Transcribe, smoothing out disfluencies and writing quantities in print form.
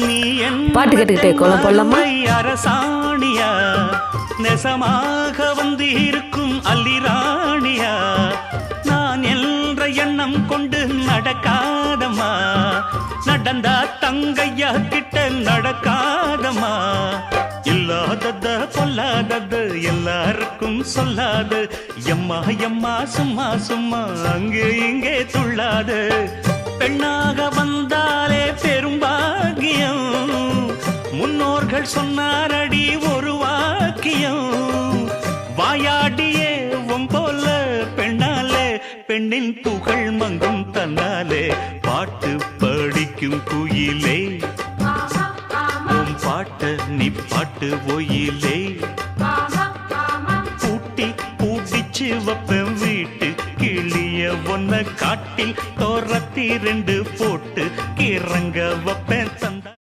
நீ பாட்டு கேட்டுக்கிட்டே கோலம் போடலாமா? அரசாணியா நெசமாக வந்து இருக்கும் அல்லிராணியா நான் என்ற எண்ணம் கொண்டு நடக்காதம்மா நடந்தா தங்கையா கிட்ட நடக்காதம்மா இல்லாதத பொல்லாதது எல்லாருக்கும் சொல்லாது எம்மா எம்மா சும்மா சும்மா அங்கே இங்கே துள்ளாது பெண்ணாக வந்தாலே பெரும்பாகியம் முன்னோர்கள் சொன்னாரடி ஒரு வாக்கியம் வாயாடியே போல பெண்ணாலே பெண்ணின் புகழ் மங்கும் தன்னாலே பாட்டு படிக்கும் குயிலே பாட்ட நீ பாட்டு ஒயிலே பூட்டி பூட்டிச்சு வப்பேன் வீட்டு கிளிய ஒன்ன காட்டில் தோரத்தி 2 போட்டு கிறங்க வப்பேன்